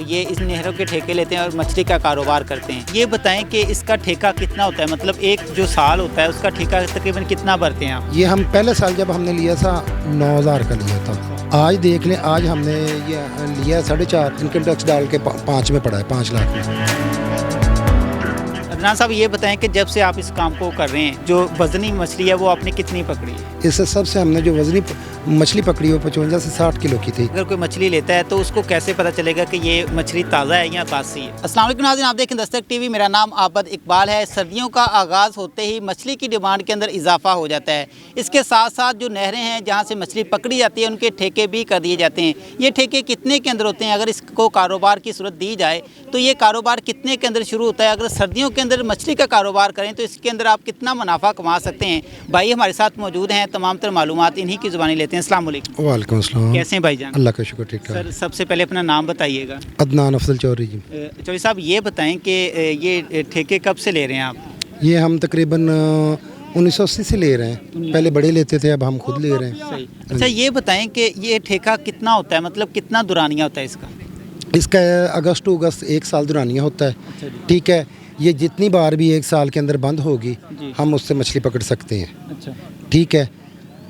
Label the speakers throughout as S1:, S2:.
S1: ये इस नहरों के ठेके लेते हैं और मछली का कारोबार करते हैं। ये बताएं कि इसका ठेका कितना होता है, मतलब एक जो साल होता है उसका ठेका तकरीबन कितना भरते हैं आप?
S2: ये हम पहले साल जब हमने लिया था 9,000 का लिया था। आज देख लें, आज हमने ये लिया 4.5, इनकम टैक्स डाल के 5 में पड़ा है, 5 लाख में।
S1: अदनान साहब ये बताएं कि जब से आप इस काम को कर रहे हैं, जो वजनी मछली है वो आपने कितनी पकड़ी है?
S2: इससे सबसे हमने जो वजनी मछली पकड़ी वो 55 से 60 किलो की थी।
S1: अगर कोई मछली लेता है तो उसको कैसे पता चलेगा कि ये मछली ताज़ा है या बासी है? अस्सलाम वालेकुम नाज़रीन, आप देखें दस्तक टीवी, मेरा नाम आबद इकबाल है। सर्दियों का आगाज़ होते ही मछली की डिमांड के अंदर इजाफा हो जाता है। इसके साथ साथ जो नहरें हैं जहाँ से मछली पकड़ी जाती है उनके ठेके भी कर दिए जाते हैं। ये ठेके कितने के अंदर होते हैं? अगर इसको कारोबार की सूरत दी जाए तो ये कारोबार कितने के अंदर शुरू होता है? अगर सर्दियों के अंदर मछली का कारोबार करें तो इसके अंदर आप कितना मुनाफा कमा सकते हैं? भाई हमारे साथ मौजूद हैं, तमाम तर मालूमात इन्हीं की ज़ुबानी लेते हैं। अस्सलाम वालेकुम।
S2: वालेकुम अस्सलाम।
S1: कैसे हैं भाईजान?
S2: अल्लाह का शुक्र, ठीक है।
S1: सर सबसे पहले अपना नाम बताइएगा।
S2: अदनान अफजल चौधरी जी।
S1: चौधरी साहब ये बताएं कि ये ठेके कब से ले रहे हैं आप?
S2: ये हम तकरीबन 1980 से ले रहे हैं। पहले बड़े लेते थे, अब हम खुद ले रहे हैं।
S1: सही। अच्छा ये बताएं कि ये ठेका कितना होता है, मतलब कितना दुरानिया होता है इसका?
S2: इसका अगस्त टू अगस्त 1 साल दुरानिया होता है।
S1: अच्छा जी।
S2: ठीक है, ये जितनी बार भी 1 साल के अंदर बंद होगी
S1: जी।
S2: हम उससे मछली पकड़ सकते हैं।
S1: अच्छा
S2: ठीक है,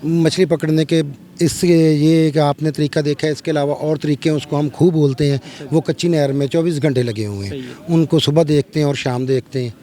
S2: मछली पकड़ने के इससे ये कि आपने तरीका देखा है, इसके अलावा और तरीके हैं, उसको हम खूब बोलते हैं। वो कच्ची नहर में 24 घंटे लगे हुए हैं, उनको सुबह देखते हैं और शाम देखते हैं।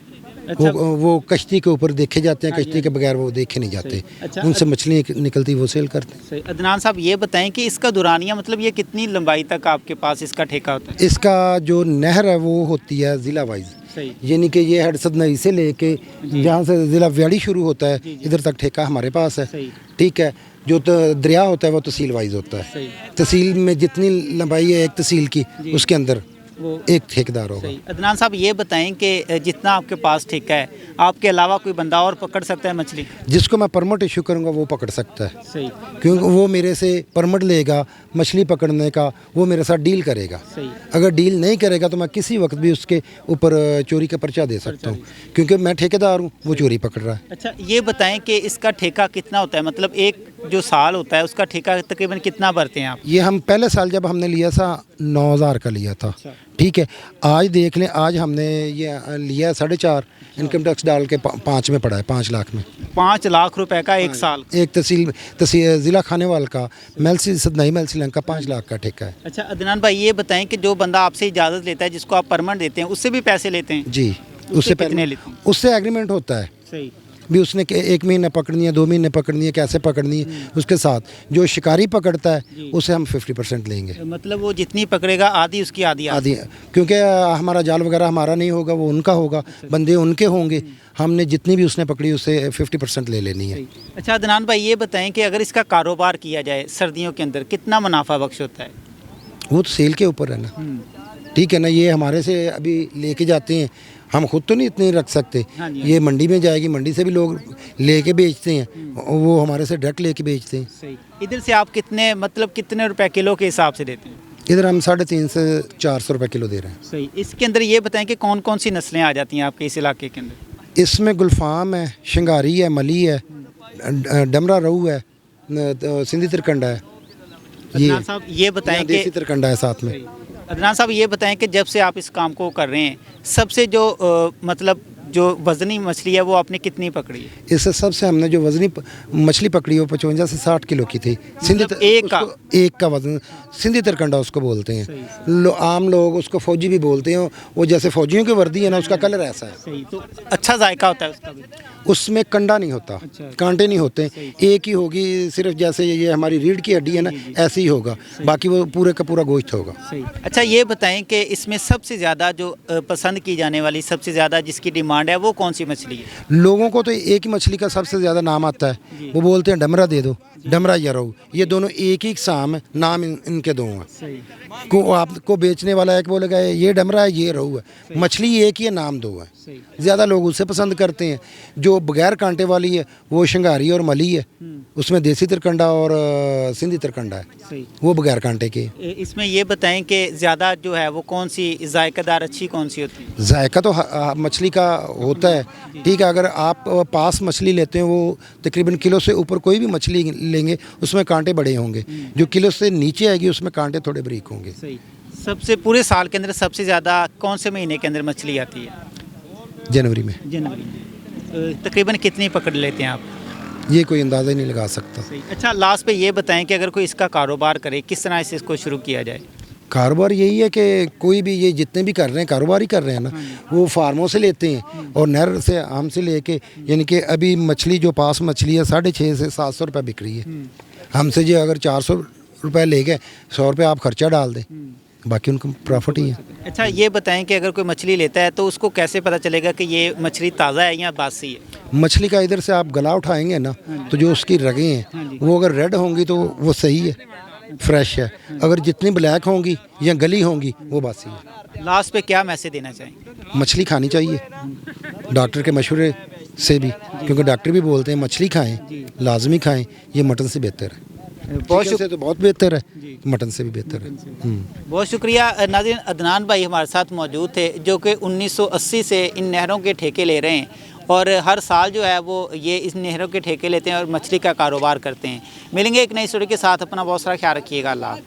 S1: अच्छा।
S2: वो कश्ती के ऊपर देखे जाते हैं, कश्ती के बगैर वो देखे नहीं जाते।
S1: अच्छा।
S2: उनसे मछली निकलती वो सेल करते हैं।
S1: सही। अदनान साहब ये बताएं कि इसका दुरानिया मतलब ये कितनी लंबाई तक आपके पास इसका ठेका होता है?
S2: इसका जो नहर है वो होती है ज़िला वाइज,
S1: सही।
S2: यानी कि ये हडसद नई से लेके जहाँ से ज़िला व्याड़ी शुरू होता है इधर तक ठेका हमारे पास है।
S1: सही।
S2: ठीक है, जो तो दरिया होता है वो तहसील वाइज होता है।
S1: सही।
S2: तहसील में जितनी लंबाई है एक तहसील की, उसके अंदर
S1: वो
S2: एक ठेकेदार होगा।
S1: सही। अदनान साहब ये बताएं कि जितना आपके पास ठेका है, आपके अलावा कोई बंदा और पकड़ सकता है मछली?
S2: जिसको मैं परमिट इशू करूँगा वो पकड़ सकता है।
S1: सही।
S2: क्योंकि वो मेरे से परमिट लेगा मछली पकड़ने का, वो मेरे साथ डील करेगा।
S1: सही।
S2: अगर डील नहीं करेगा तो मैं किसी वक्त भी उसके ऊपर चोरी का पर्चा दे सकता हूँ, क्योंकि मैं ठेकेदार हूँ, वो चोरी पकड़ रहा है।
S1: अच्छा ये बताएं कि इसका ठेका कितना होता है, मतलब एक जो साल होता है उसका ठेका तकरीबन कितना भरते हैं आप?
S2: ये हम पहले साल जब हमने लिया था 9,000 का लिया था।
S1: अच्छा।
S2: ठीक है, आज देख लें, आज हमने ये लिया 4.5, इनकम टैक्स डाल के 5 में पड़ा है, 5 लाख में।
S1: 5 लाख रुपए का एक साल?
S2: एक तहसील ज़िला खानेवाल का मेलसी सदनाई मेलसी लंग का 5 लाख का ठेका है।
S1: अच्छा अदनान भाई ये बताएं कि जो बंदा आपसे इजाज़त लेता है, जिसको आप परमिट देते हैं, उससे भी पैसे लेते हैं?
S2: जी,
S1: उससे कितने लेते हैं?
S2: उससे एग्रीमेंट होता है
S1: सही।
S2: भी उसने 1 महीना पकड़नी है, 2 महीने पकड़नी है, कैसे पकड़नी है। उसके साथ जो शिकारी पकड़ता है उसे हम 50% लेंगे।
S1: मतलब वो जितनी पकड़ेगा आधी उसकी आधी
S2: आदि, क्योंकि हमारा जाल वगैरह हमारा नहीं होगा, वो उनका होगा, बंदे उनके होंगे। हमने जितनी भी उसने पकड़ी उससे 50% ले लेनी है।
S1: अच्छा अदनान भाई ये बताएं कि अगर इसका कारोबार किया जाए सर्दियों के अंदर कितना मुनाफा बख्श होता है?
S2: वो तो सेल के ऊपर है ना। ठीक है ना, ये हमारे से अभी लेके जाते हैं, हम खुद तो नहीं इतने रख सकते।
S1: हाँ जी।
S2: ये मंडी में जाएगी, मंडी से भी लोग लेके बेचते हैं, वो हमारे से डायरेक्ट लेके बेचते हैं।
S1: सही। इधर से आप कितने मतलब कितने रुपए किलो के हिसाब से देते हैं?
S2: इधर हम 350 से 400 रुपये किलो दे रहे हैं।
S1: सही। इसके अंदर ये बताएं कि कौन कौन सी नस्लें आ जाती हैं आपके इस इलाके के अंदर?
S2: इसमें गुलफाम है, शिंगारी है, मली है, डमरा रहू है, सिंधी तिरकंडा है।
S1: अदनान साहब ये बताएं कि
S2: देसी तिरकंडा है साथ में।
S1: अदनान साहब ये बताएं कि जब से आप इस काम को कर रहे हैं, सबसे जो मतलब जो वजनी मछली है वो आपने कितनी पकड़ी है?
S2: इससे सबसे हमने जो वजनी मछली पकड़ी वो 55 से 60 किलो की थी।
S1: मतलब एक का
S2: वजन सिंधी तिरकंडा उसको बोलते हैं। आम लोग उसको फौजी भी बोलते हैं। वो जैसे फौजियों की वर्दी है ना, उसका कलर ऐसा है।
S1: सही। तो अच्छा जायका होता है उसका भी?
S2: उसमें कंडा नहीं होता।
S1: अच्छा।
S2: कांटे नहीं होते, एक ही होगी, सिर्फ जैसे ये हमारी रीढ़ की हड्डी है ना, ऐसे ही होगा, बाकी वो पूरे का पूरा गोश्त होगा।
S1: सही। अच्छा ये बताएं कि इसमें सबसे ज़्यादा जो पसंद की जाने वाली, सबसे ज़्यादा जिसकी डिमांड है वो कौन सी मछली है?
S2: लोगों को तो एक ही मछली का सबसे ज़्यादा नाम आता है, वो बोलते हैं डमरा दे दो, डमरा या रहू, ये दोनों एक ही साम है, नाम इनके दो हैं।
S1: सही।
S2: को आपको बेचने वाला एक बोलेगा ये डमरा है, ये रहू है, मछली एक ही है, नाम दो है। ज़्यादा लोग उसे पसंद करते हैं। जो बगैर कांटे वाली है वो शिंगारी और मली है, उसमें देसी तिरकंडा और सिंधी तिरकंडा है, वो बगैर कांटे के।
S1: इसमें ये बताएं कि ज़्यादा जो है वो कौन सी जायकादार अच्छी कौन सी होती है?
S2: जायका तो मछली का होता है। ठीक है, अगर आप पास मछली लेते हैं वो तकरीबन किलो से ऊपर कोई भी मछली लेंगे उसमें कांटे बड़े होंगे, जो किलो से नीचे आएगी उसमें कांटे थोड़े बारीक होंगे।
S1: सही। सबसे पूरे साल के अंदर सबसे ज़्यादा कौन से महीने के अंदर मछली आती है?
S2: जनवरी में।
S1: जनवरी में। तकरीबन कितनी पकड़ लेते हैं आप?
S2: ये कोई अंदाज़ा ही नहीं लगा सकता।
S1: अच्छा, लास्ट पे ये बताएं कि अगर कोई इसका कारोबार करे किस तरह से इसको शुरू किया जाए?
S2: कारोबार यही है कि कोई भी ये जितने भी कर रहे हैं कारोबार ही कर रहे हैं ना, वो फार्मों से लेते हैं और नहर से आम से लेके, यानी कि अभी मछली जो पास मछली है 650 से 700 रुपये बिक रही है। हमसे जो अगर 400 रुपये ले गए, 100 रुपये आप खर्चा डाल दें, बाकी उनको प्रॉफिट ही है।
S1: अच्छा, ये बताएं कि अगर कोई मछली लेता है तो उसको कैसे पता चलेगा कि ये मछली ताज़ा है या बासी है?
S2: मछली का इधर से आप गला उठाएंगे ना, तो जो उसकी रगें हैं वो अगर रेड होंगी तो वो सही है, फ्रेश है। अगर जितनी ब्लैक होंगी या गली होंगी वो बासी है।
S1: लास्ट पे क्या मैसेज देना चाहेंगे?
S2: मछली खानी चाहिए डॉक्टर के मशवरे से भी, क्योंकि डॉक्टर भी बोलते हैं मछली खाएं, लाजमी खाएं, ये मटन से बेहतर है।
S1: बहुत
S2: चिकन से तो बहुत बेहतर है, मटन से भी बेहतर है।
S1: बहुत शुक्रिया नाज़रीन, अदनान भाई हमारे साथ मौजूद थे जो कि 1980 से इन नहरों के ठेके ले रहे हैं और हर साल जो है वो ये इस नहरों के ठेके लेते हैं और मछली का कारोबार करते हैं। मिलेंगे एक नई स्टोरी के साथ, अपना बहुत सारा ख्याल रखिएगा। अल्लाह हाफ़िज़।